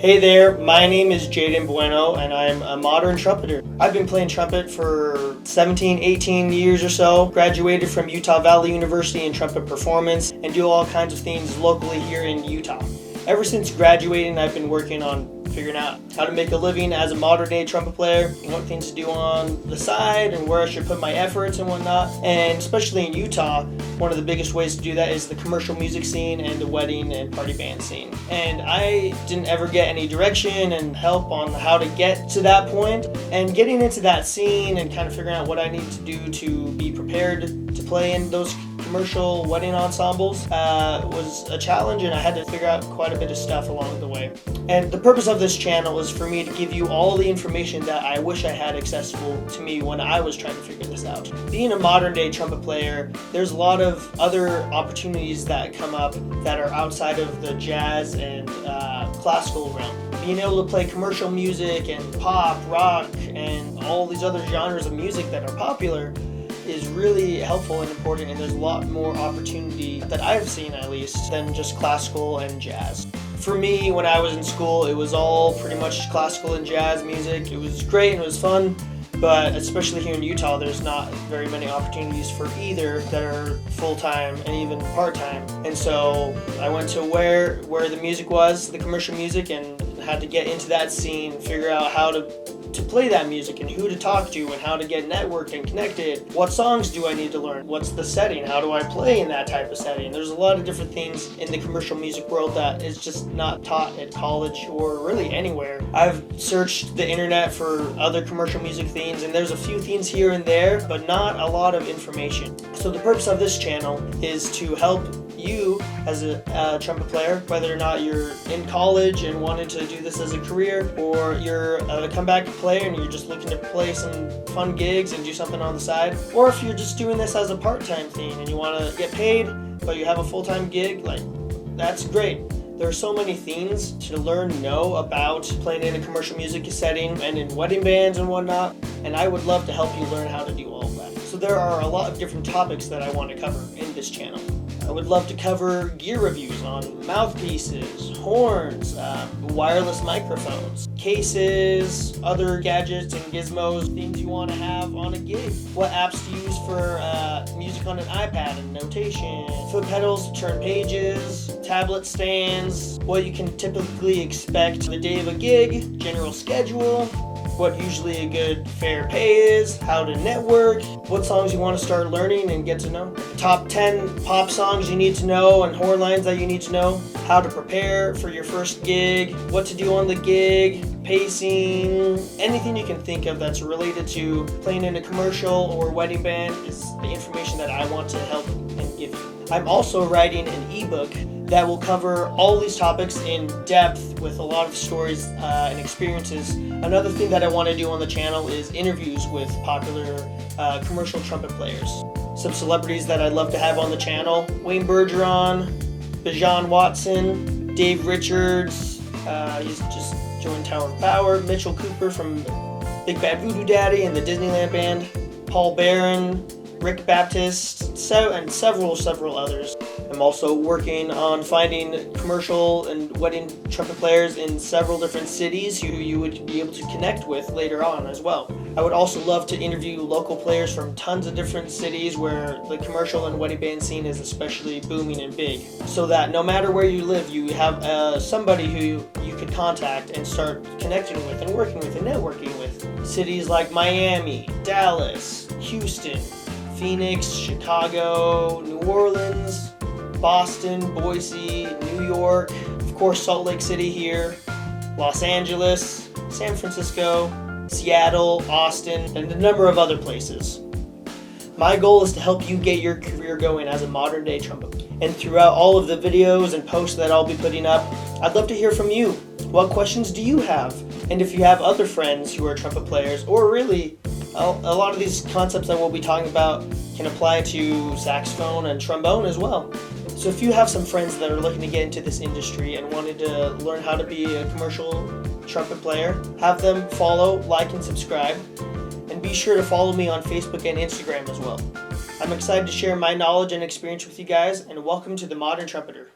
Hey there, my name is Jaden Bueno and I'm a modern trumpeter. I've been playing trumpet for 17, 18 years or so. Graduated from Utah Valley University in trumpet performance and do all kinds of things locally here in Utah. Ever since graduating, I've been working on figuring out how to make a living as a modern day trumpet player, and what things to do on the side and where I should put my efforts and whatnot. And especially in Utah, one of the biggest ways to do that is the commercial music scene and the wedding and party band scene. And I didn't ever get any direction and help on how to get to that point. And getting into that scene and kind of figuring out what I need to do to be prepared to play in those commercial wedding ensembles was a challenge, and I had to figure out quite a bit of stuff along the way. And the purpose of this channel is for me to give you all the information that I wish I had accessible to me when I was trying to figure this out. Being a modern day trumpet player, there's a lot of other opportunities that come up that are outside of the jazz and classical realm. Being able to play commercial music and pop, rock, and all these other genres of music that are popular is really helpful and important, and there's a lot more opportunity that I've seen, at least, than just classical and jazz. For me, when I was in school, it was all pretty much classical and jazz music. It was great and it was fun, but especially here in Utah, there's not very many opportunities for either that are full-time and even part-time. And so I went to where the music was, the commercial music, and had to get into that scene, figure out how to play that music and who to talk to and how to get networked and connected. What songs do I need to learn? What's the setting? How do I play in that type of setting? There's a lot of different things in the commercial music world that is just not taught at college or really anywhere. I've searched the internet for other commercial music themes, and there's a few themes here and there, but not a lot of information. So the purpose of this channel is to help you as a trumpet player, whether or not you're in college and wanted to do this as a career, or you're a comeback player and you're just looking to play some fun gigs and do something on the side, or if you're just doing this as a part-time thing and you want to get paid but you have a full-time gig, like, that's great. There are so many things to know about playing in a commercial music setting and in wedding bands and whatnot, and I would love to help you learn how to do all of that. So there are a lot of different topics that I want to cover in this channel. I would love to cover gear reviews on mouthpieces, horns, wireless microphones, cases, other gadgets and gizmos, things you want to have on a gig, what apps to use for music on an iPad and notation, foot pedals to turn pages, tablet stands, what you can typically expect the day of a gig, general schedule, what usually a good fair pay is, how to network, what songs you want to start learning and get to know, top 10 pop songs you need to know and horn lines that you need to know, how to prepare for your first gig, what to do on the gig, pacing, anything you can think of that's related to playing in a commercial or wedding band is the information that I want to help and give you. I'm also writing an ebook that will cover all these topics in depth with a lot of stories and experiences. Another thing that I want to do on the channel is interviews with popular commercial trumpet players. Some celebrities that I'd love to have on the channel: Wayne Bergeron, Bijan Watson, Dave Richards, he's just joined Tower of Power, Mitchell Cooper from Big Bad Voodoo Daddy and the Disneyland Band, Paul Barron, Rick Baptist, and several others. I'm also working on finding commercial and wedding trumpet players in several different cities who you would be able to connect with later on as well. I would also love to interview local players from tons of different cities where the commercial and wedding band scene is especially booming and big, so that no matter where you live, you have somebody who you could contact and start connecting with and working with and networking with. Cities like Miami, Dallas, Houston, Phoenix, Chicago, New Orleans, Boston, Boise, New York, of course Salt Lake City here, Los Angeles, San Francisco, Seattle, Austin, and a number of other places. My goal is to help you get your career going as a modern day trumpet player. And throughout all of the videos and posts that I'll be putting up, I'd love to hear from you. What questions do you have? And if you have other friends who are trumpet players, or really a lot of these concepts that we'll be talking about can apply to saxophone and trombone as well. So if you have some friends that are looking to get into this industry and wanted to learn how to be a commercial trumpet player, have them follow, like, and subscribe. And be sure to follow me on Facebook and Instagram as well. I'm excited to share my knowledge and experience with you guys, and welcome to the Modern Trumpeter.